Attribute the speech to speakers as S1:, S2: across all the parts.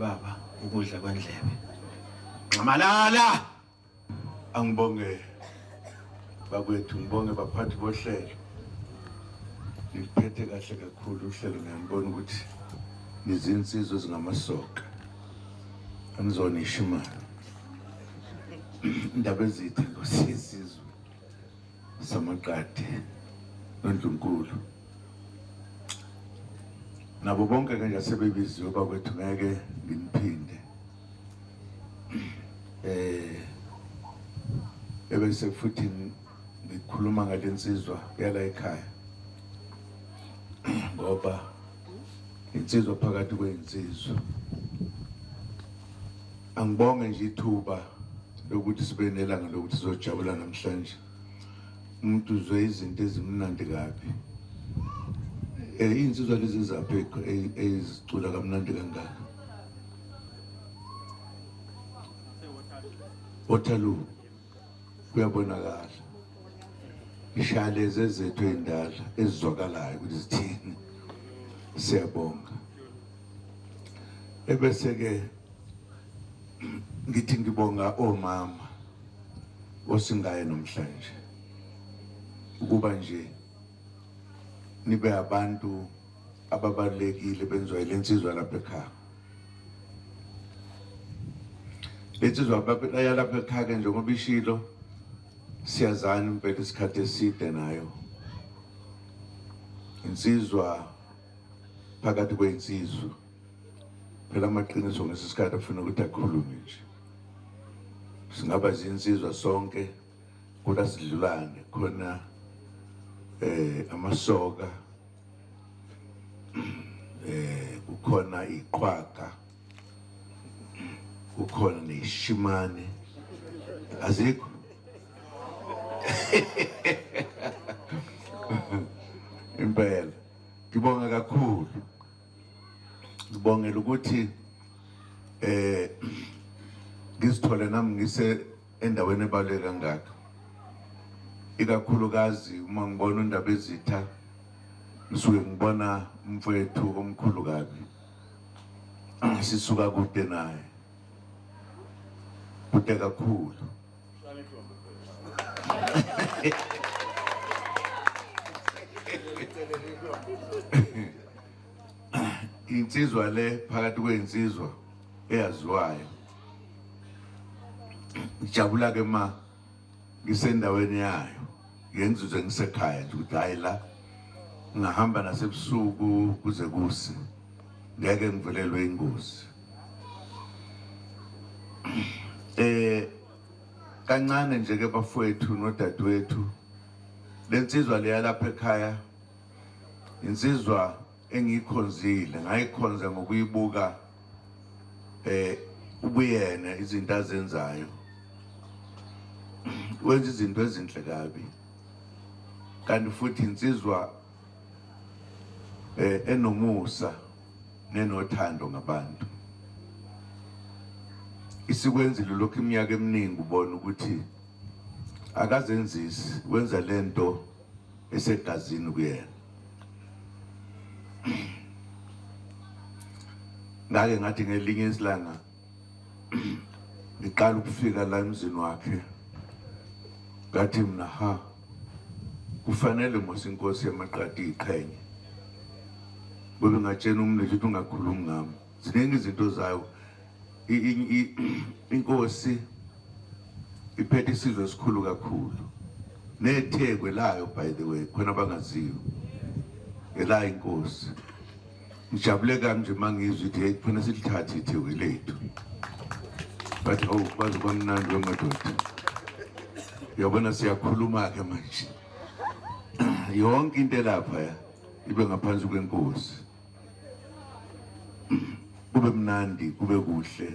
S1: baba ukudla kwendlebe ngamalala angibonge bakwethu ngibonge baphathi bohlelo liphethe kahle kakhulu uhlelo ngiyabona ukuthi nizinsizwe ezingamasoka angizonisho imali indaba ezithe ngosizwe samaqadi noNdlunkulu nabo bonke ke nje sebebiziwe bakwethu ngeke ngimphinde ebese futhi ngikhuluma ngalensizwa yala ekhaya ngoba insizwa phakathi kweinsizwa angibonge nje ithuba lokuthi sibe nelanga lokuthi sizojabula namhlanje umuntu uzwe izinto ezimnandi kabi insizwa lezi zaphe ezicula kamnandi kangaka Waterloo kuyabonakala ishale zezethu endala ezizwakalayo ukuthi zithini siyabonga ebese ke ngithi ngibonga omama osingaye namhlanje ukuba nje nibe abantu ababalekile benziwa ilensizwa lapha ekhaya lensizwa ababelaya lapha ekhaya njengoba ishilo siyazana impela isikhathi eside nayo insizwa phakathi kweinsizwa phela amaqiniso ngesikhathi afuna ukuthi akhulume nje singaba zinsizwa sonke kula sidlulane khona amasoka kukhona iqhwaga kukhona neshimane azikho impela ngibonga kakhulu ngibongela ukuthi ngizithole nami ngise endaweni ebaluleke kangaka ikakhulukazi uma ngibona indaba ezitha ngisuke ngibona umfowethu omkhulu kabi sisuka kude naye kude kakhulu insizwa le phakathi kweinsizwa eyaziwayo ngijabula ke ma ngisendaweni yayo ngenzizwe ngisekhaya nje ukuthi hayi la ngahamba nasebusuku kuze kuse ngeke ngivelelwe ingozi kancane nje ke bafowethu nodadewethu lensizwa leya lapha ekhaya insizwa engikhonzile ngayikhonza ngokuyibuka ubuyena izinto azenzayo wenza izinto ezinhle kabi kanti futhi insizwa enomusa nenothando ngabantu isikwenzile lokho iminyaka eminingi ubona ukuthi akazenzisi wenza lento esegazini kuyena ngake ngathi ngelinye isilanga ngiqala ukufika la emzini wakhe ngathi mina kufanele mos inkosi yamaqadi iqhenye ngoba ngatshena umntu ukuthi ungakhulumi ngami ziningi izinto zayo inkosi iphethe isizwe esikhulu kakhulu nethekwe layo by the way khona bangaziyo ela inkosi ngijabule kanje mangizwe ukuthi hey khona silithathe ithekwe lethu bathi bazi kwamnandi wemadoda yabona siyakhuluma ke manje yonke into lapha ibe ngaphansi kwenkosi kube mnandi kube kuhle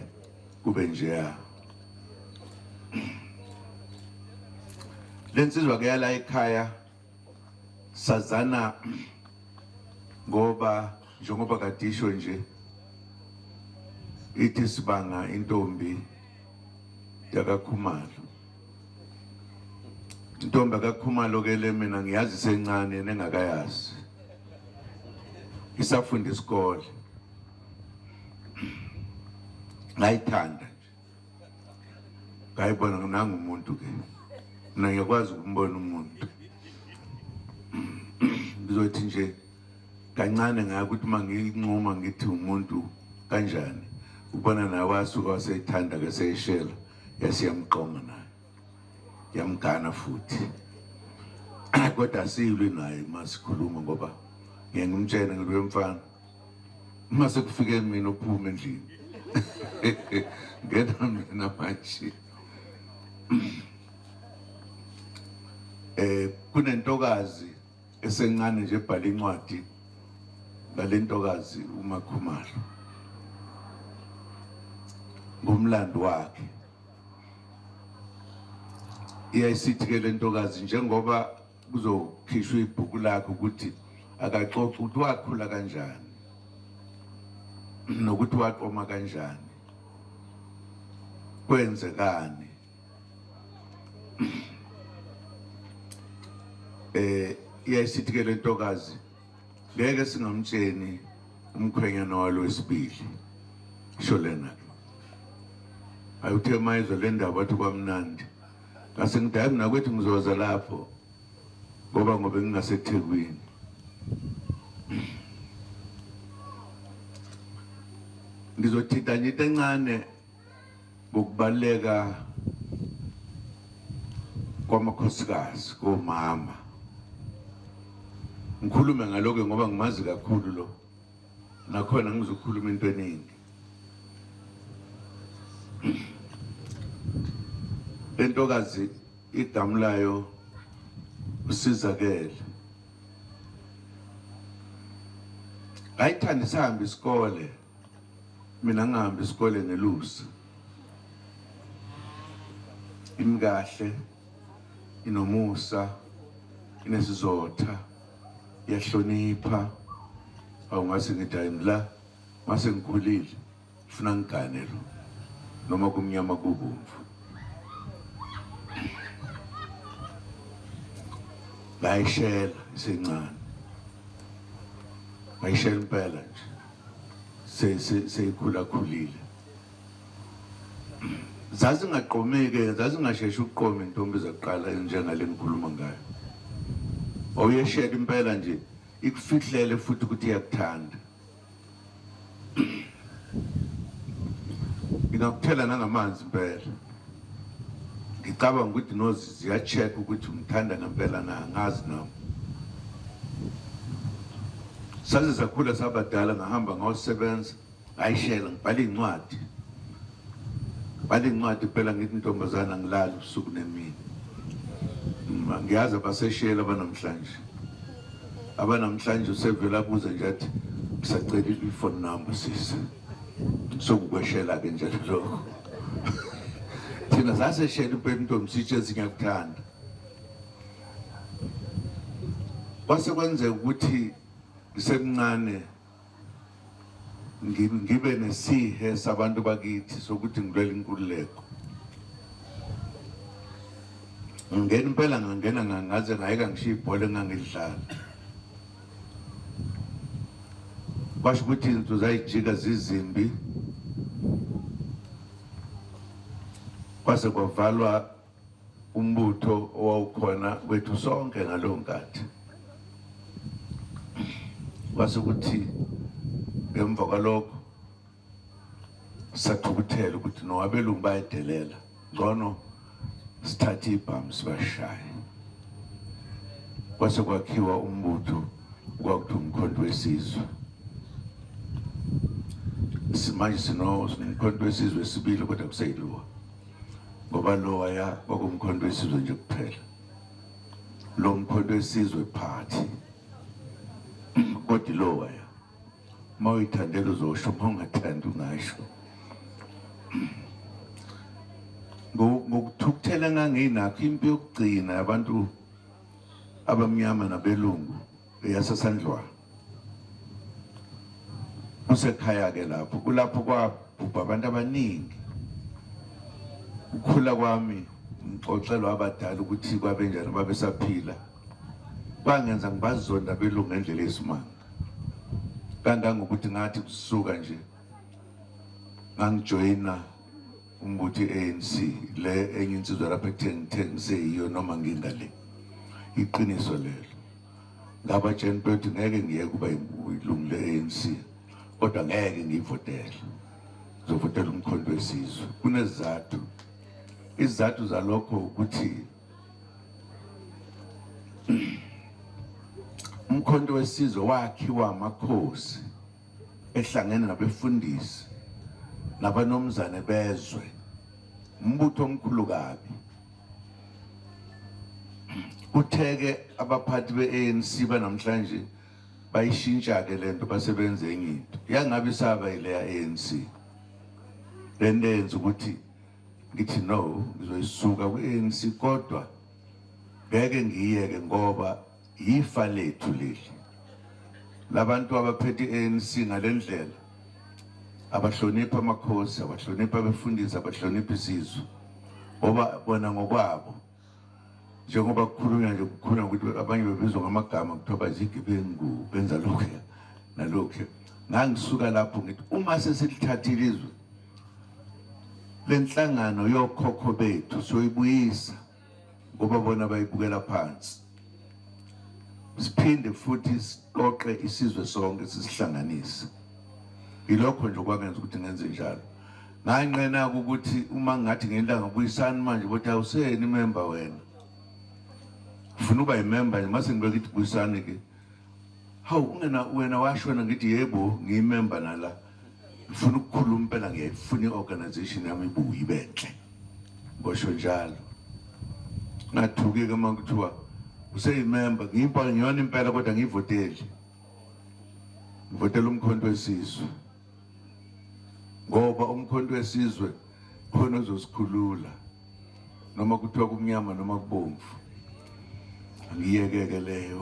S1: kube nje lensizwa ke yala ekhaya sazana ngoba njengoba kadisho nje ithi sibanga intombi yakaKhumalo intombi yakaKhumalo ke le mina ngiyazi sencane nengakayazi isafunda isikole ngayithanda nje ngayibona nangu umuntu ke mina ngiyakwazi ukumbona umuntu ngizothi nje kancane ngakuthi manginqoma ngithi umuntu kanjani ubona naye wasuka waseyithanda ke seyishela yasiyamqonga naye yamgana futhi kodwa siyilwe naye masikhuluma ngoba ngiyangimtshela ngibe mfana mase kufike mina uphuma endlini ngena mina manje kunentokazi esencane nje ebhala incwadi ngalentokazi uMakhumalo ngomlando wakhe iyayisithi ke lentokazi njengoba kuzokhishwa ibhuku lakhe ukuthi akaxoxe ukuthi wakhula kanjani nokuthi waqoma kanjani kwenzekani iyayisithi ke lentokazi ngeke singamtsheni umkhwenyana walo wesibili sho lena ayuthe mayizwe le ndaba wathi kwamnandi ngase ngidaya mina kwethu ngizoza lapho ngoba ngingaseThekwini ngizothinta nje encane ngokubaleka kwamakhosikazi komama ngikhulume ngalokho ngoba ngimazi kakhulu lo nakhona ngizokhuluma into eningi lentokazi igama layo uSizakele ayithanda sihamba isikole mina ngihamba isikole nelusa imkahle inomusa inesizotha yahlonipha awungase ngithi ayimla mase ngikhulile ufuna ngigane lo noma kumnyama kubomvu bayishela isencane bayishela impela nje seyikhula khulile zazi ngaqomeke zazi ngasheshe ukuqoma intombi zaqala njengale ngikhuluma ngayo awuyeshela impela nje ikufihlele futhi ukuthi iyakuthanda ingakuthela nangamanzi impela ngicabanga ukuthi nozi ziyacheck ukuthi umthanda ngempela na ngazi nami saze sakhula sabadala ngahamba ngayosebenza ngayishela ngibhala incwadi phela ngithi intombazana ngilala usuku nemini ngiyazi abaseshela abanamhlanje usevela buza nje athi ngisacela i-phone number sisi sokukweshela ke njalo lokho thina saseshela impela intombi sitshe zingakuthanda kwase kwenzeka ukuthi ngisemncane ngibe nesihe sabantu bakithi sokuthi ngilwela inkululeko ngingena impela ngangena ngaze ngayeka ngishiya ibhola engangilidlala basho ukuthi izinto zayijika zizimbi kwase kwavalwa umbutho owawukhona kwethu sonke ngalowo nkathi kwase ukuthi emva kwalokho sathukuthela ukuthi nowabelungu bayadelela ngcono sithathe ibhamu sibashaye kwase kwakhiwa umbutho kwakuthi umkhonto wesizwe manje sinomkhonto wesizwe esibili kodwa kuseyiluwa ngoba lo waya kwakumkhonto wesizwe nje kuphela lo mkhonto wesizwe party kodwa lo waya mawuyithandela uzosho ungathandi ungasho ngokuthukuthela nganginakho impi yokugcina abantu abamnyama nabelungu eyasesandlwana kusekhaya ke lapho kulapho kwabhubha abantu abaningi ukukhula kwami ngixoxelwa abadala ukuthi kwabenjani babesaphila kwangenza ngibazonda abelungu ngendlela esimanga kangangokuthi ngathi kusuka nje ngangijoyina umbuthi ANC le enye insizwa lapha ngithengise iyo noma ngingale iqiniso lelo ngabatshela ukuthi ngeke ngiyeke kuba ilungu le-ANC kodwa ngeke ngivotele ngizovotela umkhonto wesizwe kunezizathu izizathu zalokho ukuthi umkhonto wesizwe wakhiwa amakhosi ehlangene nabefundisi nabanomzane bezwe umbutho omkhulu kabi utheke abaphathi be-ANC banamhlanje bayishintsha-ke lento basebenze enye into yangabe isaba ileya ANC lento yenza ukuthi ngithi no ngizoyisuka kwi-ANC kodwa ngeke ngiyeke ngoba yifa lethu leli labantu abaphethe i-ANC ngalendlela abahlonipha amakhosi abahlonipha abefundisi abahlonipha isizwe ngoba bona ngokwabo njengoba kukhulunywa nje kukhulunywa ukuthi abanye bebizwa ngamagama kuthiwa bayizigebengu benza lokhu nalokhu ngangisuka lapho ngithi uma sesilithathile izwe lenhlangano yokhokho bethu soyibuyisa ngoba bona bayibukela phansi siphinde futhi siqoqe isizwe sonke sisihlanganise ilokho nje okwangenza ukuthi ngenze njalo nganqena ukuthi uma ngathi ngelanga buyisani manje ukuthi awuseni member wena ufuna uba yimember nje mase ngibeka ithi buyisani ke hawu wena washona ngithi yebo ngiyimember nala ngifuna ukukhuluma impela ngiyayifuna i-organization yami ibuye ibenhle ngosho njalo ngathuke-ke uma kuthiwa useyimember ngiyona impela kodwa ngiyivoteli ngivotela umkhonto wesizwe ngoba umkhonto wesizwe khona uzosikhulula noma kuthiwa kumnyama noma kubomvu angiyekeke leyo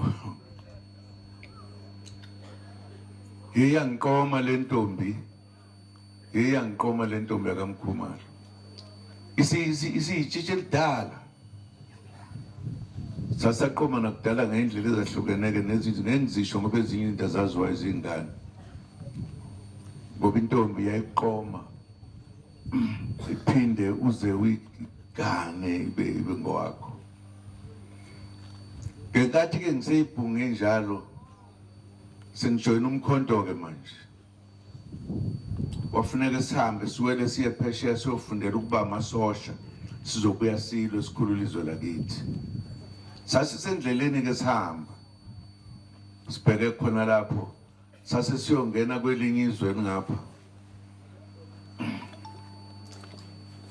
S1: iyangiqoma le ntombi yakamkhumalo isiyitshintshe elidala sasaqoma nakudala ngendlela ezahlukeneke nezinto ngengizisho ngoba ezinye into azaziwa izingane ngoba intombi yayiqoma iphinde uze uyigane ibe ngowakho ngenkathi-ke ngiseyibhunge njalo sengijoyina umkhonto-ke manje wafuneka sihambe siwele siye phesheya siyofundela ukuba amasosha sizobuya silwe sikhulula izwe lakithi sasisendleleni-ke sihamba sibheke khona lapho sase siyongena kwelinye izwe ngapha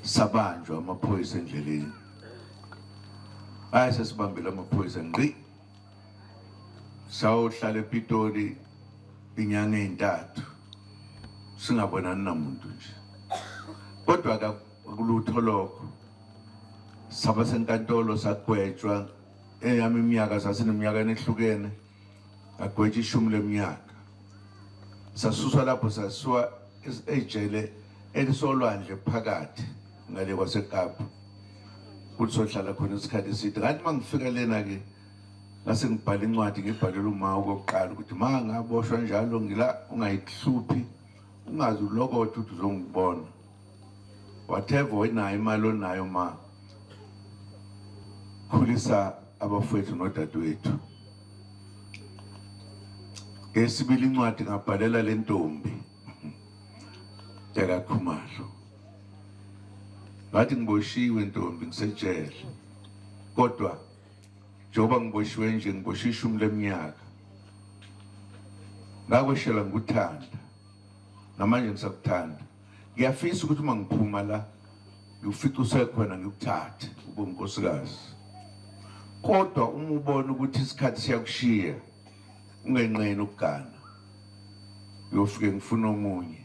S1: sabanjwa amaphoyisa endleleni sesibambile amaphoyisa ngqi sawuhlala ePitoli inyanga ezintathu singabonani namuntu nje kodwa akulutho lokho saba senkantolo sagwetshwa eyami iminyaka sasineminyaka ehlukene agwetshwa 10 leminyaka sasuswa lapho sasuwa ejele elisolwandle phakathi ngale kwaseKapa ukuthi sohlala khona isikhathi eside kanti mangifika lena-ke ngase ngibhala incwadi ngibhalela uma okokuqala ukuthi ma ngaboshwa njalo ngila ungayihluphi ungazi ulokotha ukuthi uzongibona whatever wenayo imali onayo ma khulisa abafowethu nodadewethu ngesibili incwadi ngabhalela le ntombi yakaKhumalo ngathi ngiboshiwe ntombi ngisejele kodwa njengoba ngiboshiwe nje ngiboshisha 10 leminyaka ngakweshela ngikuthanda namanje ngisakuthanda ngiyafisa ukuthi uma ngiphuma la ngifica usekhona ngikuthathe ube unkosikazi kodwa uma ubona ukuthi isikhathi siyakushiya ungenqeni ukugana uyofike ngifuna omunye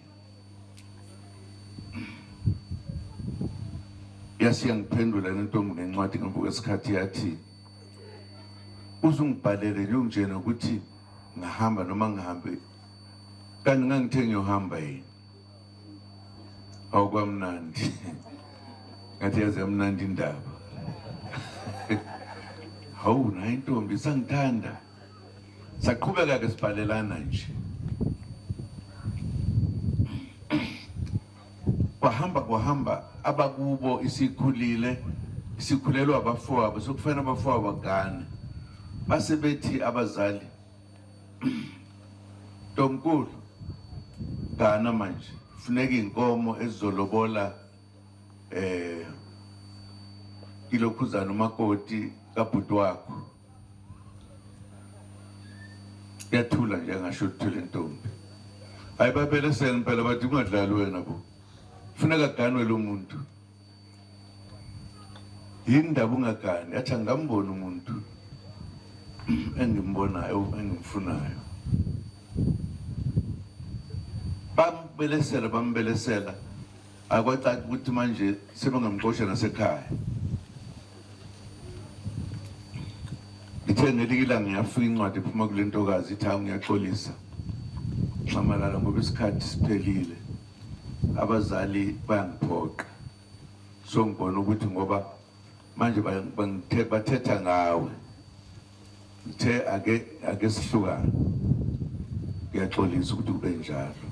S1: yasiyangiphendula lentombi nencwadi ngemva kwesikhathi yathi uzungibhalele nje ukuthi ngahamba noma ngihambe kanti ngangithe ngiyohamba yini awukwamnandi ngathi yazi yamnandi indaba hawu nayo intombi sangithanda saqhubeka-ke sibhalelana nje kwahamba abakubo isikhulelwa abafowabo sokufanele abafowabo bagane base bethi abazali Ntomkhulu gana manje funeka inkomo ezizolobola ilokhuzana umakoti kabhuti wakho yathula nje ngasho ukuthula intombi hayi babeleseni phela bathi ungadlali wena bo funeka ganwe lo muntu indaba ungagani athi angambona umuntu engimbonayo engimfunayo bambelesela akwacaci ukuthi manje sebengamxosha nasekhaya ithe ngelikila ngiyafika incwadi iphuma kule ntokazi ithi ngiyaxolisa xamalala ngoba isikhathi siphelile abazali bayangiphoqa so ngibona ukuthi ngoba manje bathetha ngawe uthe ake sihlukane ngiyaxolisa ukuthi kube njalo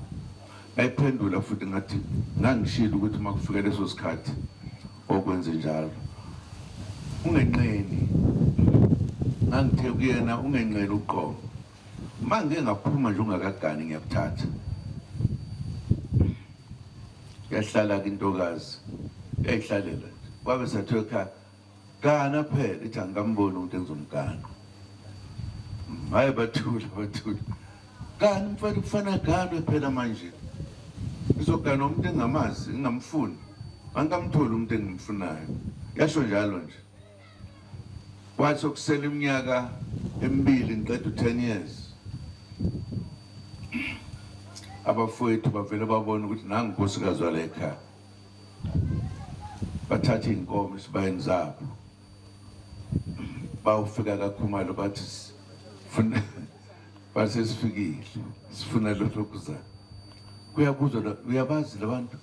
S1: ayiphendula futhi ngathi ngangishilo ukuthi makufika leso sikhathi okwenze njalo ungenqeni ngangithe kuyena ungenqeni uqobo manje ngaphuma nje ungakagani ngiyakuthatha yahlala intokazi yayihlalela kwabe sathiwe ekhaya gana phela ithi angamboni umuntu engizomgana hayi bathula gani mfana kufana ganwe phela manje ngizogana umuntu engamazi ngingamfuni angamtholi umuntu engimfunayo yasho njalo nje wathi okusela iminyaka emibili ngiqeda 10 years abafowethu bavele babona ukuthi nangu nkosikazi wala ekhaya bathatha inkomo isibayeni zabo bawufika kakhumalo bathi funa basesifikile sifuna lokuzana kuyabuzwa uyabazi labantu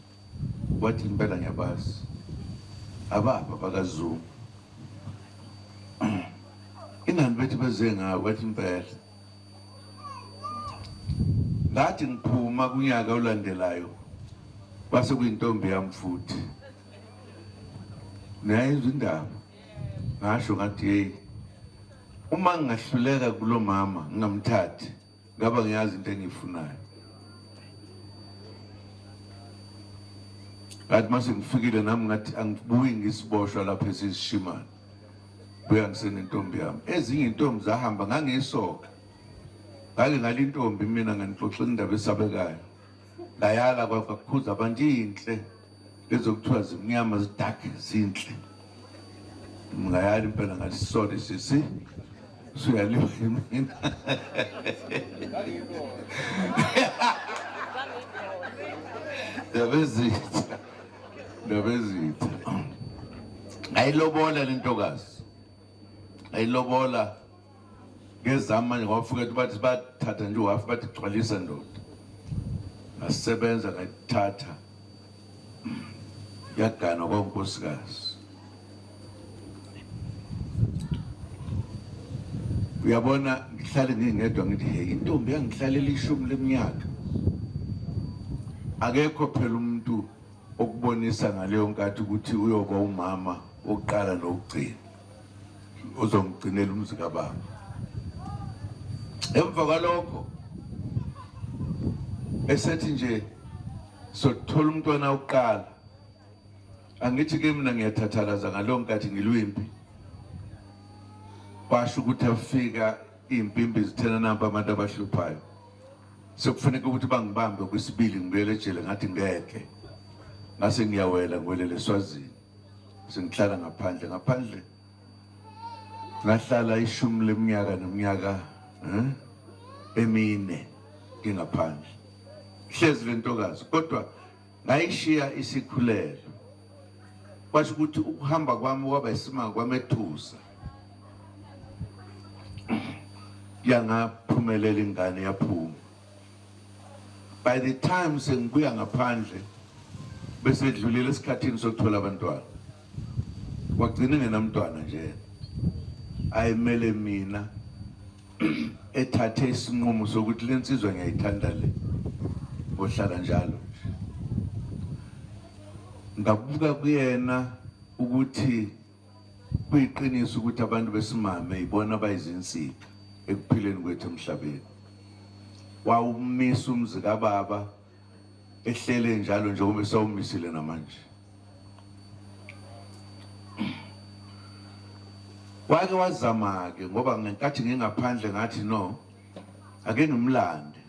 S1: wathi impela ngiyabazi ababa bakaZuma ingani bethi beze ngawo wathi impela ngathi ngiphuma kunyaka olandelayo base kuyintombi yami futhi nayizwe indaba ngasho ngathi hey uma ngingahluleka kulo mama ngingamthathi ngaba ngiyazi into engiyifunayo ngathi mase ngifikile nami ngathi angibuyi ngisiboshwa lapha esishimana buya ngisenentombi yami ezinye intombi zahamba ngangesoka ngake ngalintombi mina nganixoxa indaba esabekayo layala kwakukhuza abantu inhle ezokuthiwa zimnyama zidark zinhle ngayali impela ngathi sorry sisi suyaliwa mina Dabezitha ayilobola lentokazi ayilobola ngezama manje ngawafika bathi bathatha nje wafi bathi gcwalisa ndoda ngasebenza ngayithatha yagana kwankosikazi uyabona ngihlale ngingedwa ngithi hey intombi yangihlalela ishumi leminyaka akekho phela umuntu okubonisa ngaleyo nkathi ukuthi uyoba umama oqala nokugcina uzomgcinela umzika baba emva kwalokho esethi nje sothola umntwana oqala angithi ke mina ngiyathathalaza ngaleyo nkathi ngilwimpi basho ukuthi afika impimbi zithena namba abantu abahluphayo sekufanele ukuthi bangibambe kwesibili ngibuyele ejele ngathi ngeke ngase ngiyawela ngwelele eSwazini sengihlala ngaphandle ngahlala ishumi leminyaka neminyaka emine ngingaphandle hlezi lentokazi kodwa ngayishiya isikhulelo kwasho ukuthi ukuhamba kwami kwaba isimanga kwamethusa yangaphumelela ingane yaphuma by the time sengibuya ngaphandle bese dlulile esikhathini sokuthola abantwana kwagcina ngenamntwana nje ayimele mina ethathe isinqumo sokuthi lensizwa ngiyayithanda le ngohlala njalo ngabuka kuyena ukuthi kuyiqiniso ukuthi abantu besimame ibona abayizinsika ekuphileni kwethu emhlabeni. Wawumisa umzi kababa ehlele njalo njengoba esawumisile namanje. Wake wazama-ke ngoba ngenkathi ngingaphandle ngathi no, ake ngimlande.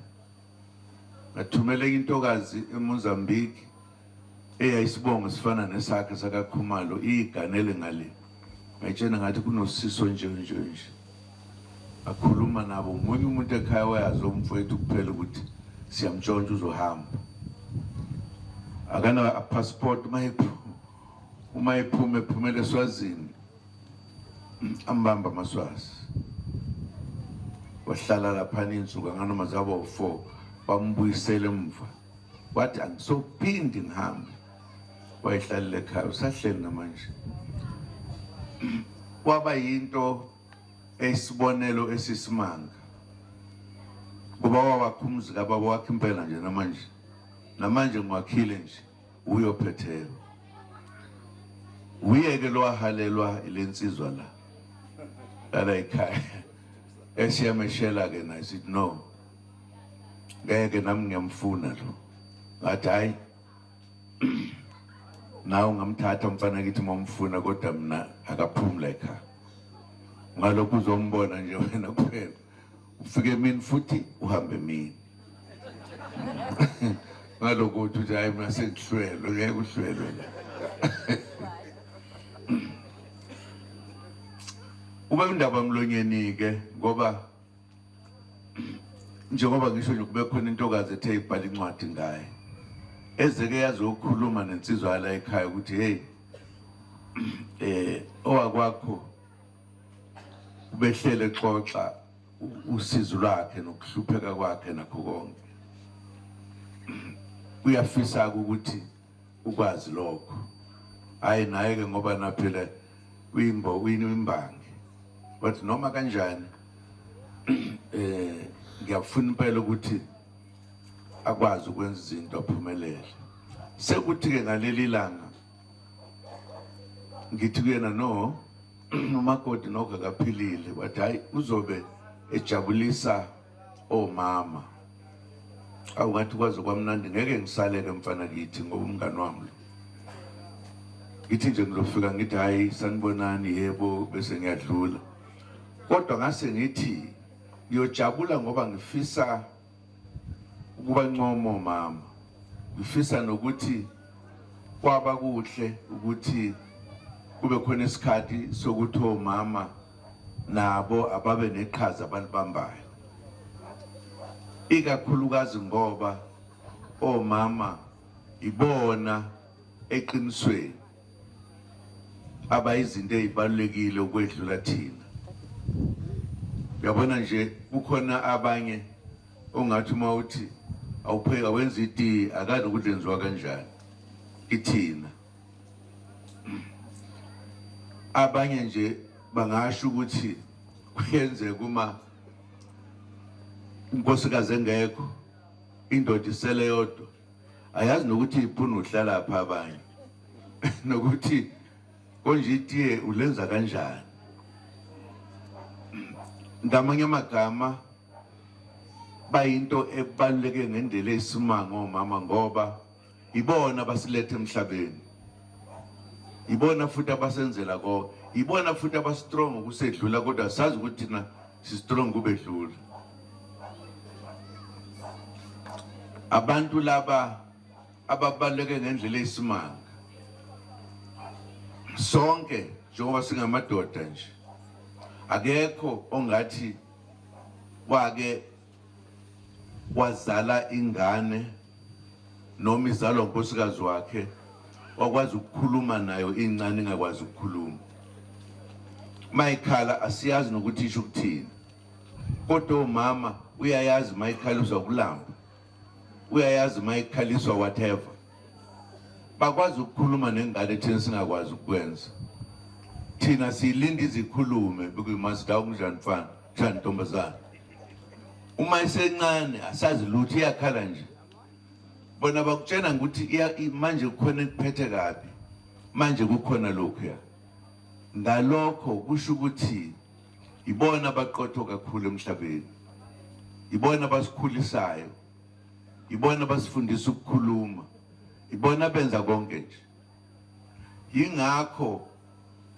S1: Ngathumela intokazi eMozambique eyayisibongo sifana nesakhe sakaKhumalo iganele ngale. Ngayitshena ngathi kunosiso nje. Akhuluma nabo umunye umuntu ekhaya wayazi umfowethu kuphela ukuthi siyamtshontsha uzohamba. Akana passport uma ephumele eSwazini ambamba amaswazi. Wahlala lapha insuku nganoma zabo 4 bambuyisele emva. Wathi angisophindi ngihambe. Wayehlalile ekhaya usahleli namanje. Kwaba yinto esibonelo esisimanga. Kuba wabakhumzi kababa wakhe impela nje namanje ngwakhile nje uyophetheyo. Uyeke lo ahalelwa ilensizwa la ekhaya. Esiyameshela ke na sithi no. Ngeke nami ngiyamfuna lo. Ngathi hayi nawe ngamthatha mfana kithi momfuna kodwa mina akaphumula ekhaya. Ngalokho uzombona nje wena kuphela. Ufike mina futhi uhambe mina. Ngalokho uthi hayi mina sengihlwelwe ngeke uhlwelwe la. Ube indaba ngilonyeni ke ngoba njengoba ngisho nje kube khona intokazi ethe ibhala incwadi ngaye. Ezeke yazokhuluma nensizwa la ekhaya ukuthi hey owakwakho ubehlele xoxa usizo lwakhe nokuhlupheka kwakhe nakho konke. Uyafisa ukuthi ukwazi lokho. Hayi naye ke ngoba naphela uyimbangi. But noma kanjani ngiyafuna impela ukuthi akwazi ukwenza izinto aphumelele. Sekuthi ke ngaleli langa ngithi kuyena no umakoti nokho akaphilile wathi hayi uzobe ejabulisa omama. Awungathi kwazi kwamnandi ngeke ngisaleke mfana kithi ngoba umngani wami. Ngithi nje ngizofika ngithi hayi sanibonani yebo bese ngiyadlula. Kodwa ngase ngithi ngiyojabula ngoba ngifisa ukuba ncomo mama. Ngifisa nokuthi kwaba kuhle ukuthi kube khona isikhathi sokuthi omama nabo ababe neqhaza abalibambayo. Ikakhulukazi ngoba omama ibona eqinisweni abayizinto ezibalulekile ukwedlula thina. Uyabona nje kukhona abanye ongathi uma uthi awupheka wenza iti akade ukuthi enziwa kanjani ithina. Abanye nje bangasho ukuthi kuyenzeka uma unkosikazi engekho indoda isele yodwa ayazi nokuthi iphuna uhlala lapha abanye nokuthi konje itiye ulenza kanjani. Ngamanye amagama bayinto ebaluleke ngendlela esimanga omama ngoba ibona abasilethe emhlabeni. Ibona futhi abasenzela konke. Ibona futhi abastrong ukusedlula kodwa sazi ukuthi thina si strong kubedlula. Abantu laba ababaluleke ngendlela esimanga. Sonke njengoba singamadoda nje akekho ongathi wake wazala ingane noma izalwa unkosikazi wakhe wakwazi ukukhuluma nayo incane ingakwazi ukukhuluma. Mayikhala asiyazi nokuthi isho ukuthini. Kodwa umama uyayazi mayikhaliswa kulamba. Uyayazi mayikhaliswa whatever. Bakwazi ukukhuluma nengane thina singakwazi ukwenza. Thina silinda izikhulume bekuyimasida ukunjani mfana, njani ntombazana. Uma isencane asazi lutho iyakhala nje. bona bakutshena ukuthi manje kukhona ekuphethe kabi, manje kukhona lokhu ya. Ngalokho kusho ukuthi ibona abaqotho kakhulu emhlabeni, ibona basikhulisayo, ibona basifundisa ukukhuluma, ibona benza konke nje. Yingakho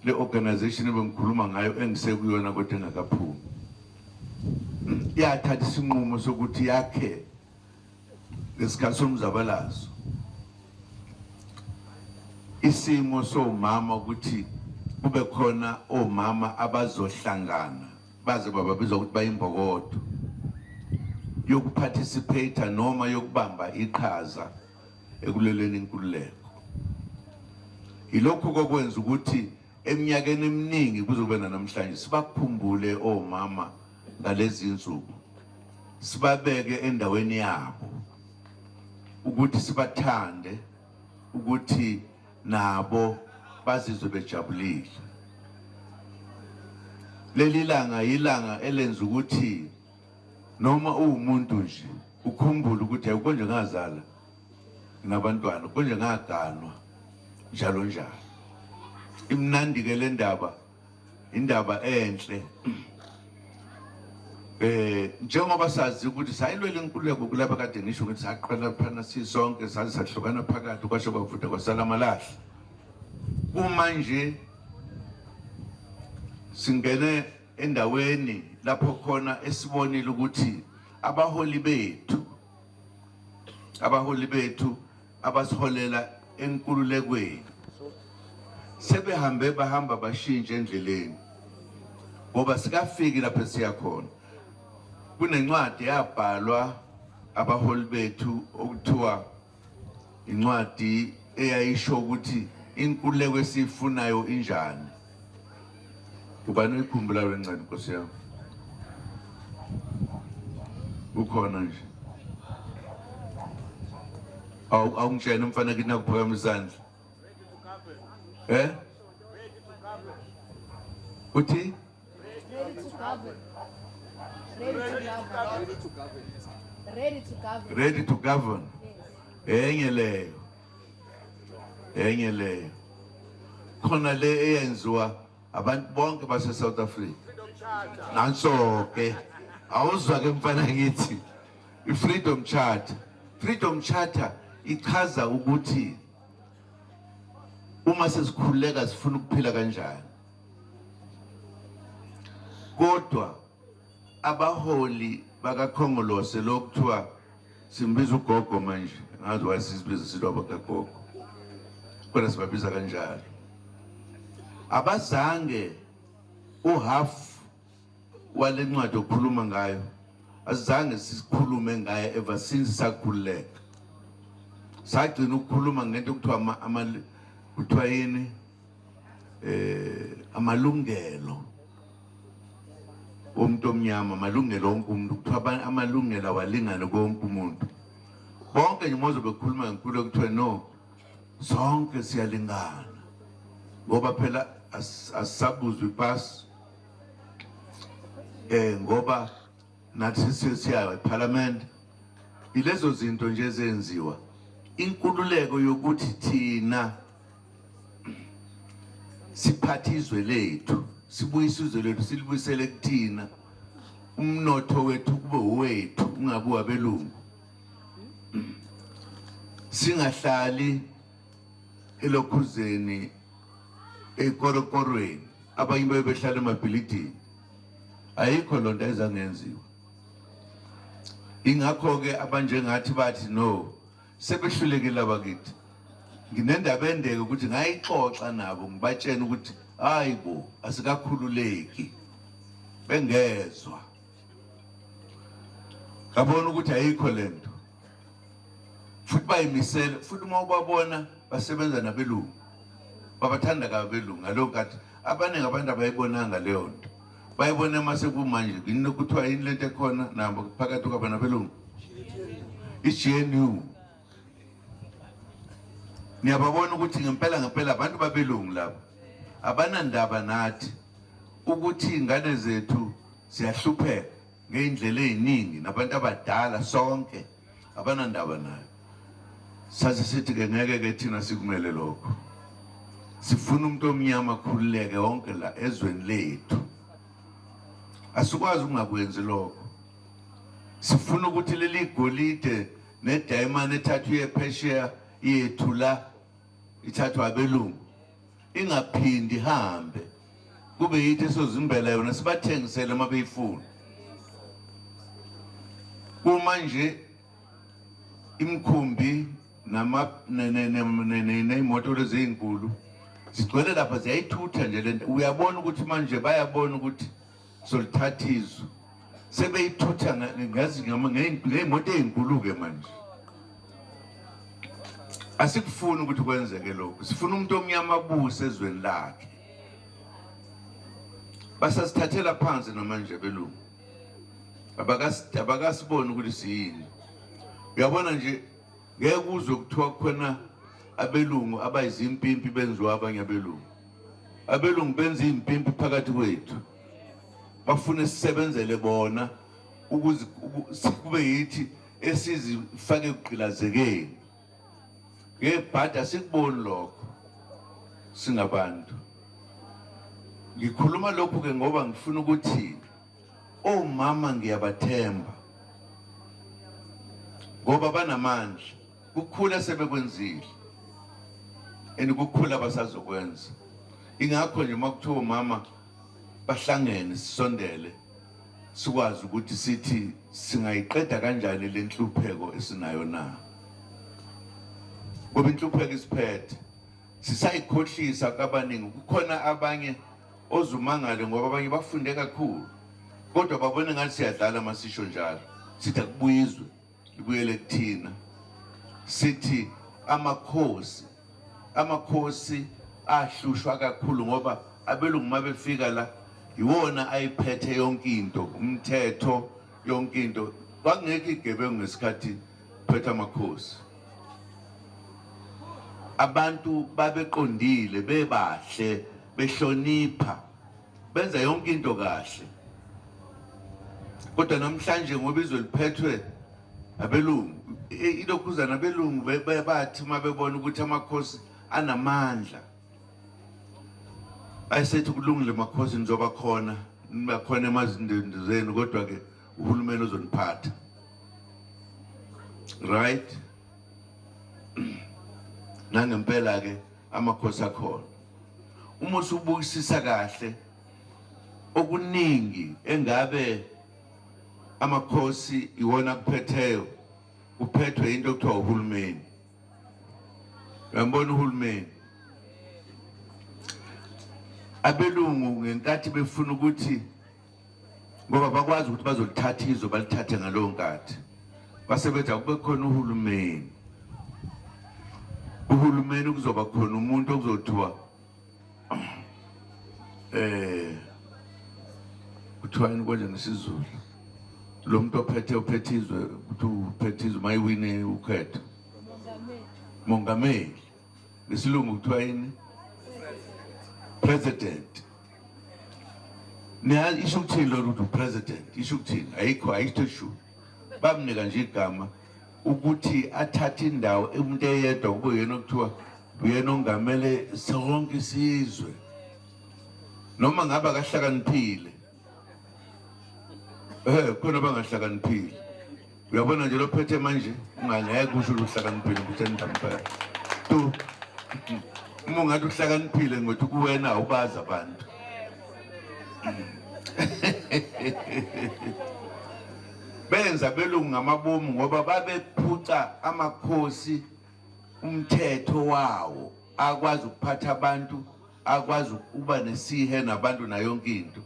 S1: le organization ebengikhuluma ngayo engisekuyona kodwa engakaphumi yathatha isinqumo sokuthi yakhe ngesikhathi somzabalazo isimo somama ukuthi kube khona omama abazohlangana baze babizwa ukuthi bayimbokodo yokuparticipate noma yokubamba iqhaza ekuleleni inkululeko. Ilokho kokwenza ukuthi eminyakeni eminingi kuzobe namhlanje sibakhumbule omama ngalezi insuku, sibabeke endaweni yabo, ukuthi sibathande, ukuthi nabo bazizwe bejabulile. Leli langa yilanga elenza ukuthi noma uwumuntu nje ukhumbule ukuthi ayikonje ngazala nabantwana, konje ngaganwa njalo njalo. Imnandi ke le ndaba, indaba enhle. Njengoba sazi ukuthi sayilwela inkululeko kulapha kade ngisho ukuthi saqala phana sisonke sahlukana phakathi kwasho kwavuda kwasala amalahle. Manje singene endaweni lapho khona esibonile ukuthi abaholi bethu abasiholela enkululekweni sebehambe bahamba bashintshe endleleni, ngoba sikafiki lapho siya khona. Kunencwadi yabhalwa abaholi bethu okuthiwa incwadi eyayisho ukuthi inkululeko esifunayo injani. Ubani uyikhumbula le ncwadi Nkosi yami? Ukhona nje. Awungitshela mfana kithi nakuphakama isandla. Uthi? Ready to govern. Enye leyo. Khona le eyenziwa abantu bonke base South Africa. Nanso ke awuzwa ke mfana ngithi i-Freedom Charter. Freedom Charter ichaza ukuthi uma sesikhululeka sifuna ukuphila kanjani. Kodwa abaholi bakaKhongolose lokuthiwa simbiza ugogo manje, ngazi wayesibiza sidwa bakagogo, kodwa sibabiza kanjalo, abazange uhalf wale ncwadi okhuluma ngayo, azange sikhulume ngayo ever since sakhululeka. Sagcina ukukhuluma ngento kuthiwa yini amalungelo umuntu omnyama, amalungelo wonke umuntu, kuthiwa amalungelo awalingane konke umuntu. Bonke nje mozo bekhuluma ngenkulu kuthiwa no, sonke siyalingana, ngoba phela asisabuzwa ipasi, ngoba nathi siya eParliament. Ilezo zinto nje ezenziwa inkululeko yokuthi thina siphathizwe lethu, sibuyise izwe lethu, silibuyisele kuthina, umnotho wethu kube uwethu ungabi wabelungu. Singahlali elokhuzeni ekorokorweni, abanye behlala emabhilidini. Ayikho lonto ezangenziwa. Ingakho ke abanjengathi bathi no, sebehlulekile abakithi. Nginendaba endeke ukuthi ngayixoxa nabo ngibatshena ukuthi hayibo asikakhululeki, bengezwa. Ngabona ukuthi ayikho lento. Futhi bayimisela, futhi uma ubabona basebenza nabelungu, babathanda kabelungu. Ngalokho kathi abaningi abantu abayibonanga leyo nto, bayibona mase kumanje kuthiwa yini lento ekhona nabo phakathi kwabo nabelungu, i-GNU. Niyababona ukuthi ngempela abantu babelungu labo abanandaba nathi ukuthi ingane zethu siyahlupheka ngeindlela eziningi, nabantu abadala sonke abanandaba nayo. Saze sithi ke ngeke ke thina sikumele lokho. Sifuna umuntu omnyama khulileke wonke la ezweni lethu. Asikwazi ungakwenzi lokho. Sifuna ukuthi leli golide ne-diamond ethathwe ephesheya yethu la ithathwa abelungu ingaphindi ihambe kube yithi sozimbela yona sibathengisele uma beyifuna. Uma nje imkhumbi nemoto lezi ezinkulu sigcwele lapha ziyayithutha nje lento, uyabona ukuthi manje bayabona ukuthi solithatha izwe sebeyithutha ngey'moto ey'nkulu-ke manje. Asikufuni ukuthi kwenzeke lokho. Sifuna umuntu omnyama abuse ezweni lakhe. Basasithathela phansi namanje abelungu. Abakasiboni ukuthi siyini. Uyabona nje ngeke uzwe kuthiwa khona abelungu abayizimpimpi benziwa abanye abelungu. Abelungu benza impimpi phakathi kwethu. Bafuna sisebenzele bona ukuze kube yithi esizifake ugqilazekeni. Ngebhada sikuboni lokho singabantu. Ngikhuluma lokho ke ngoba ngifuna ukuthi omama ngiyabathemba ngoba banamandla ukukhula sebekwenzile kukhula basazokwenza. Ingakho nje makuthiwa mama bahlangene sisondele sikwazi ukuthi sithi singayiqeda kanjani le nhlupheko esinayo na. Ngoba inhlupheko isiphethe sisayikhohlisa kabaningi. Kukhona abanye ozumangale ngoba abanye bafunde kakhulu kodwa babone ngathi siyadlala amasisho njalo. Sithi akubuyizwe ibuyele kuthina. Sithi amakhosi ahlushwa kakhulu ngoba abelungu mabefika la iwona ayiphethe yonke into, umthetho yonke into. Kwakungekho igebengu ngesikhathi phethe amakhosi. Abantu babeqondile, bebahle, behlonipha, benza yonke into kahle. Kodwa namhlanje ngoba izwe liphethwe abelungu, ilokhuzana abelungu bathi uma bebona ukuthi amakhosi anamandla ayisethi kulungile makhosi nizoba khona nibakhona emazindendezeni kodwa ke uhulumeni uzoniphatha. Right? Nangempela ke amakhosi akhona. Uma usubukisisa kahle okuningi engabe amakhosi iwona kuphetheyo uphethwe into okuthiwa uhulumeni. Uyambona uhulumeni. Abelungu ngenkathi befuna ukuthi ngoba bakwazi ukuthi bazolithatha izwe balithathe ngalowo nkathi basebenza kube khona uhulumeni. Uhulumeni kuzoba khona umuntu okuzothiwa kuthiwani konje ngesizulu lo muntu uphethe izwe ukuthi uphethe izwe mayiwine ukhetho mongameli. Ngesilungu kuthiwa yini? President. Niyazi isho ukuthini lo ukuthi president? Isho ukuthini? Ayikho shu. Bamnika nje igama ukuthi athathe indawo umuntu eyedwa kube yena okuthiwa uyena ongamele sonke isizwe. Noma ngabe akahlakaniphile. Khona bangahlakaniphile. Uyabona nje lo phethe manje ungangeke kusho ukuthi uhlakaniphile ukuthi endampela. Tu uma ungathi uhlakaniphile ngokuthi kuwena ubazi abantu. Benza belungu ngamabomu ngoba babephuca amakhosi umthetho wawo akwazi ukuphatha abantu, akwazi ukuba nesihe nabantu na yonke into.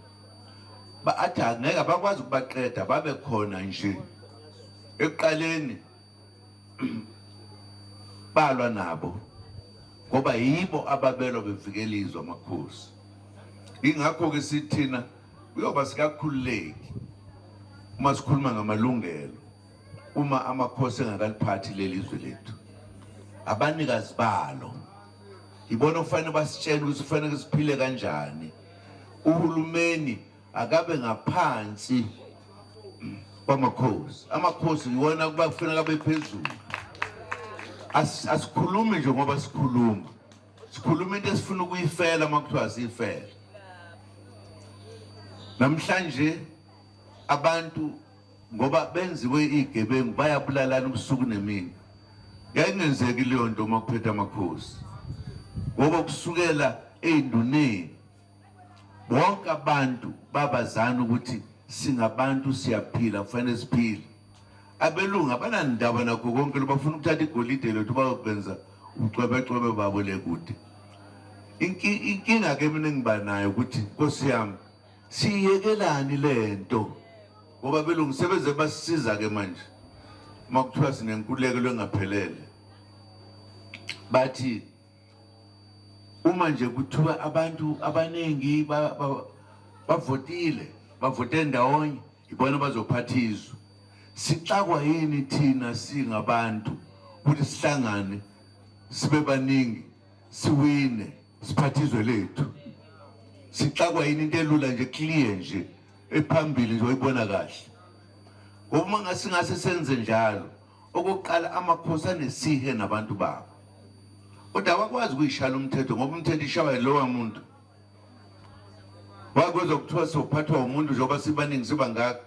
S1: Athi angeke bakwazi ukubaqeda babe khona nje. Ekuqaleni balwa nabo ngoba yibo ababelwa bevikela izwe amakhosi. Ingakho ke sithina kuyoba sikakhululeki uma sikhuluma ngamalungelo uma amakhosi engakaliphathi leli izwe lethu. Abanikazi balo ibona kufanele basitshele ukuthi kufanele siphile kanjani. Uhulumeni akabe ngaphansi kwamakhosi. Amakhosi yiwona kuba kufanele abe phezulu. asikhulumi nje ngoba sikhuluma. Sikhuluma into esifuna ukuyifela makuthiwa siyifela. Namhlanje abantu ngoba benziwe igebengu bayabulalana ubusuku nemini. Yayingenzeki leyo nto makuphethe amakhosi. Ngoba kusukela enduneni bonke abantu babazana ukuthi singabantu siyaphila kufanele siphile. Abelungu abanandaba nakho konke bafuna ukuthatha igolide lethu bayokwenza ucwebecwebe babo le kude. Inkinga ke mina ngiba nayo ukuthi Nkosi yami siyekelani lento ngoba abelungu sebeze basisiza ke manje makuthiwa sinenkululeko lengaphelele. Bathi uma nje kuthiwa abantu abaningi bavote ndawonye ibona bazophathizwa. Sixakwa yini thina singabantu ukuthi sihlangane sibe baningi siwine siphathizwe lethu? Sixakwa yini into elula nje clear nje ephambili nje uyibona kahle. Ngoba ngase senze njalo okokuqala amakhosi anesihe nabantu babo. Kodwa abakwazi ukuyishala umthetho ngoba umthetho ishawa yilowa muntu. Wakwazi ukuthiwa sophathwa umuntu njengoba sibaningi siba ngaka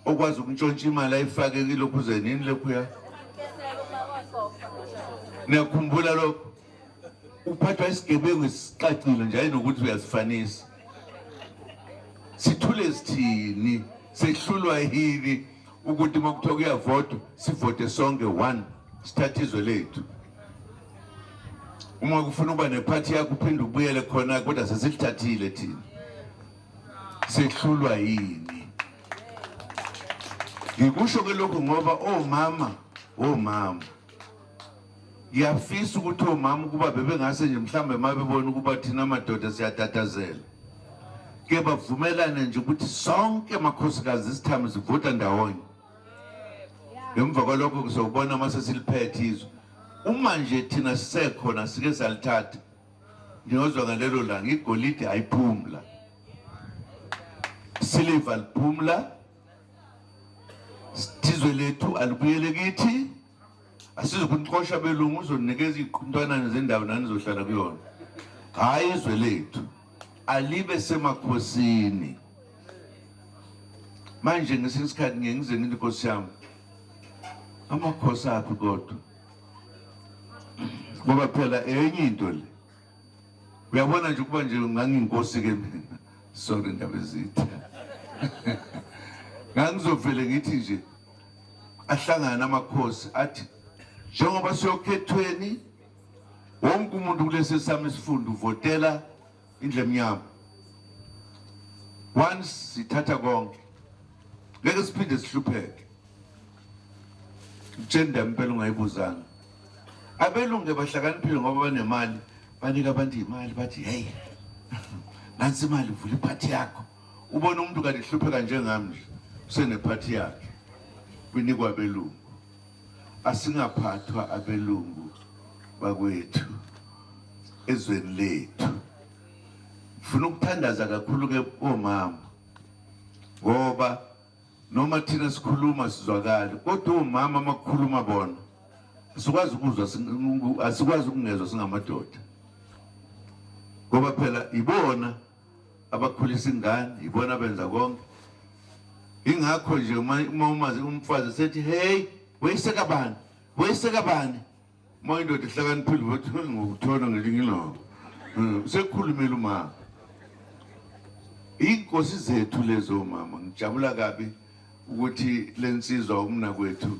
S1: okwazi ukuntshontsha imali ayifake kilokhu zenini lekhuya. Niyakhumbula lokho? Uphathwa isigebengu esicacile nje ayinokuthi uyasifanisa. Sithule sithini sehlulwa yini ukuthi makuthiwa kuyavotwa sivote sonke one sithathizwe lethu. Uma kufuna ukuba nephathi yakho uphinde ubuyele khona kodwa sesithathile thina. Sehlulwa yini? Ngikusho ke lokho ngoba omama ngiyafisa ukuthi omama kuba bebengase nje mhlambe mabebona ukuba thina amadoda siyatatazela ke bavumelane nje ukuthi sonke amakhosikazi sithamu sivota ndawonye. Ngemva kwalokho kuzobona mase siliphethe izwe. Uma nje thina sisekhona sike salithatha ngiyozwa ngalelo langa igolide ayiphumla, silver liphumla, sizwe lethu alibuyele kithi. Asizokunixosha belungu uzonikeza iqhintwana zendawo nani zohlala kuyona. Hayi izwe lethu alibe semakhosini. Manje ngesikhathi ngize ngithi Nkosi yami amakhosi aphi kodwa? Ngoba phela enye into le uyabona nje kuba nje ngangiyinkosi ke mina. Sorry ndaba ezitha. Ngangizovele ngithi nje ahlangana amakhosi athi njengoba siyokhethweni wonke umuntu kulesi sami isifundo uvotela indlemnyama. Once sithatha konke ngeke siphinde sihlupheke. Ugenda impela ungayibuzanga. Abelungu bahlakaniphile ngoba banemali banika abantu imali bathi hey nansi imali vula iphathi yakho. Ubona umuntu kanti hlupheka njengami nje usenephathi yakhe. Kunikwa abelungu. Asingaphathwa abelungu bakwethu ezweni lethu. Ufuna ukuthandaza kakhulu ke omama ngoba noma thina sikhuluma sizwakala kodwa omama makukhuluma bona asikwazi ukuzwa, asikwazi ukungezwa singamadoda ngoba phela ibona abakhulisa ingane, ibona benza konke. Ingakho nje uma umfazi sethi hey wayiseka bani uma indoda ihlakaniphile ukuthi ngokuthola ngelinye ilanga sekukhulumela umama. Inkosi zethu lezo mama ngijabula kabi ukuthi lensizwa umna kwethu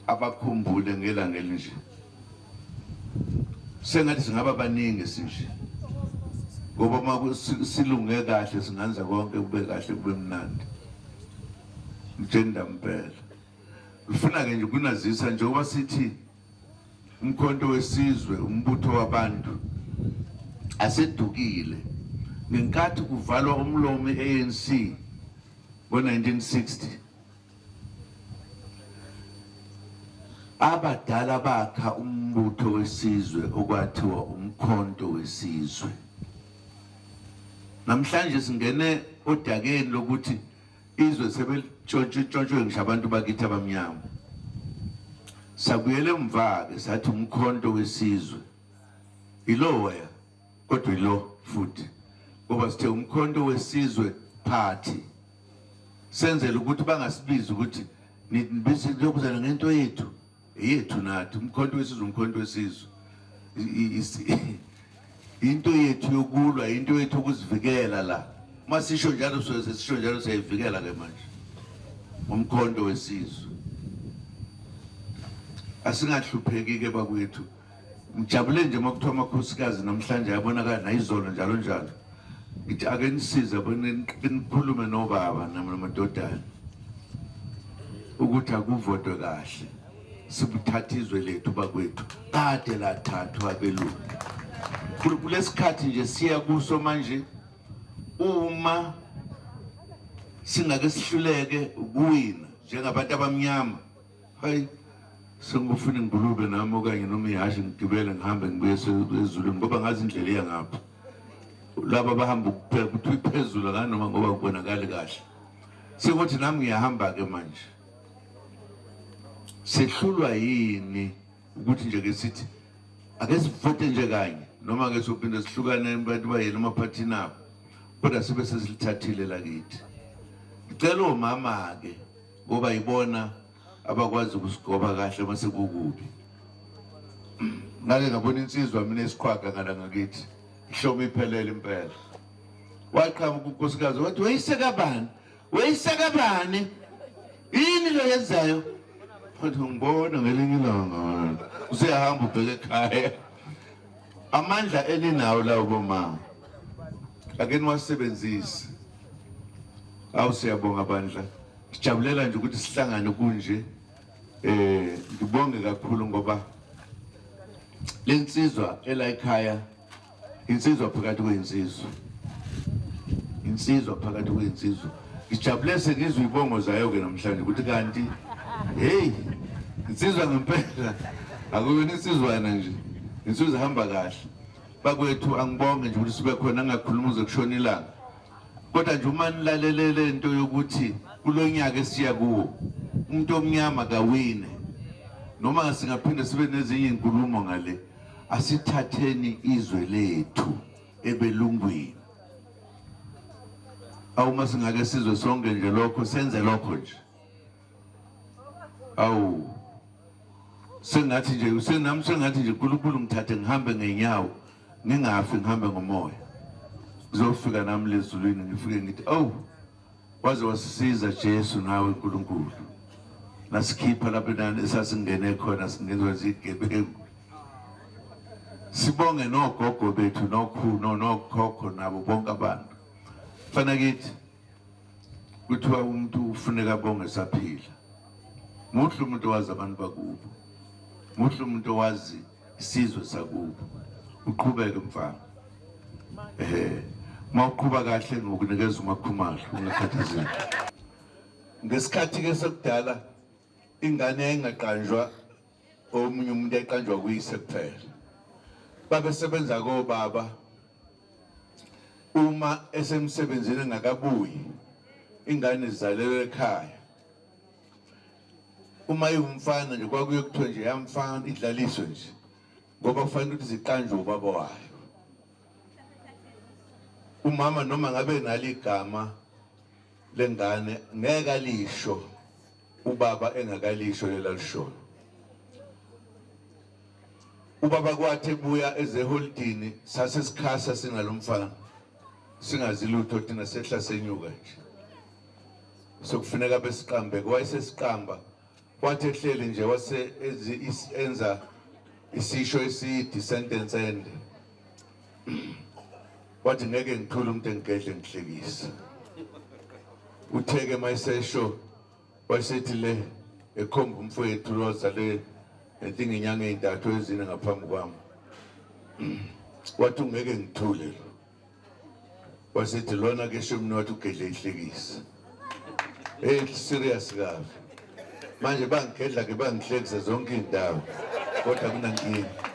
S1: abakhumbule ngelanga elinje. Sengathi singaba baningi sinje ngoba uma silunge kahle singenza konke kube kahle kube mnandi. Mjenda mpela ufuna ke nje kunazisa njengoba sithi umkhonto wesizwe umbutho wabantu asedukile ngenkathi kuvalwa umlomo ANC ngo-1960. Abadala bakha umbutho wesizwe okwathiwa umkhonto wesizwe. Namhlanje singene odakeni lokuthi izwe sebelitshontshe ngisho abantu bakithi abamnyama. Sabuyele emva ke sathi umkhonto wesizwe ilo waya kodwa ilo futhi ngoba sithe umkhonto wesizwe party senzele ukuthi bangasibizi ukuthi nibisi lokuzana ngento yethu nathi umkhonto wesizwe into yethu yokulwa into yethu ukuzivikela la masisho njalo sisho njalo siyayivikela ke manje umkhonto wesizwe asingahlupheki ke bakwethu ngijabule nje makuthiwa amakhosikazi namhlanje yabonakala nayizolo njalo ngithi ake nisize nikhulume nobaba namadodana ukuthi akuvotwe kahle sibuthatha izwe lethu bakwethu kade lathathwa abelungu kulesikhathi nje siya kuso manje uma singake sihluleke ukuwina njengabantu abamnyama hayi sengufuna ingulube nami okanye noma ihashi ngigibele ngihambe ngibuye ezulwini ngoba ngazi indlela iya ngapha laba bahamba ukuthi iphezulu kanoma ngoba kubonakala kahle sekuthi nami ngiyahamba ke manje sehlulwa yini ukuthi nje ke sithi ake sivote nje kanye noma ke sophinde sihlukane abantu bayena emaphathini abo kodwa sibe sesilithathile lakithi ngicela omama ke ngoba yibona abakwazi ukusigoba kahle mase kukubi ngake ngabona insizwa mina esikhwaga ngala ngakithi ihlobo iphelele impela waqhamuka kunkosikazi wathi wayiseka bani yini lo yenzayo futhi ngibona ngelinye ilanga useyahamba ubheke ekhaya amandla eninawo lawo bomama ake niwasebenzise awusiyabonga bandla sijabulela nje ukuthi sihlangane kunje ngibonge kakhulu ngoba lensizwa ela ekhaya insizwa phakathi kwensizwa ngijabule sengizwe ibongo zayo ke namhlanje ukuthi kanti hey insizwa ngempela akube insizwana nje insizwa ihamba kahle bakwethu angibonge nje ukuthi sibe khona angakhuluma uze kushona ilanga kodwa nje uma nilalelele into yokuthi kulonyaka esiya kuwo umuntu omnyama kawine noma singaphinde sibe nezinye inkulumo ngale asithatheni izwe lethu ebelungwini awuma singake sizwe sonke nje lokho senze lokho nje awu sengathi nje uNkulunkulu ngithathe ngihambe ngenyawo ngingafi ngihambe ngomoya ngizofika nami lezulwini ngifike ngithi waze wasisiza Jesu nawe uNkulunkulu nasikhipha lapho nani esasingene khona singenziwa izigebengu sibonge nogogo bethu nokhokho nabo bonke abantu fana kithi kuthiwa umuntu ufuneka bonge saphila muhle umuntu wazi abantu bakubo muhle umuntu wazi isizwe sakubo uqhubeke mfana mawuqhuba kahle ngokunikeza umakhumalo ungakhathazeki ngesikhathi ke sekudala ingane engaqanjwa omunye umuntu eqanjwa kuyise kuphela babesebenza kobaba uma esemsebenzini engakabuyi ingane izalelwe ekhaya uma iwumfana nje kwakuye kuthiwe nje yamfana idlaliswe nje ngoba kufanele ukuthi ziqanjwe ubaba wayo umama noma ngabe naligama lengane ngeke alisho ubaba engakalisho lelalisho ubaba kwathi ebuya ezeholidini sase sikhasa singalomfana singazi lutho thina sehla senyuka nje sokufuneka besiqambe kwayesesiqamba wathi ehleli nje wase enza isisho esidi sentence ende wathi ngeke ngithule umuntu engigedle ngihlekisa utheke mayisesho wasethi le ekhomba umfowethu lozale entinga inyanga ezintathu ezine ngaphambi kwami wathi ungeke ngithule wasethi lona ke shomni wathi ugedle ihlekisa serious kabi manje bangigedla ke bangihlekisa zonke indawo kodwa kunankinga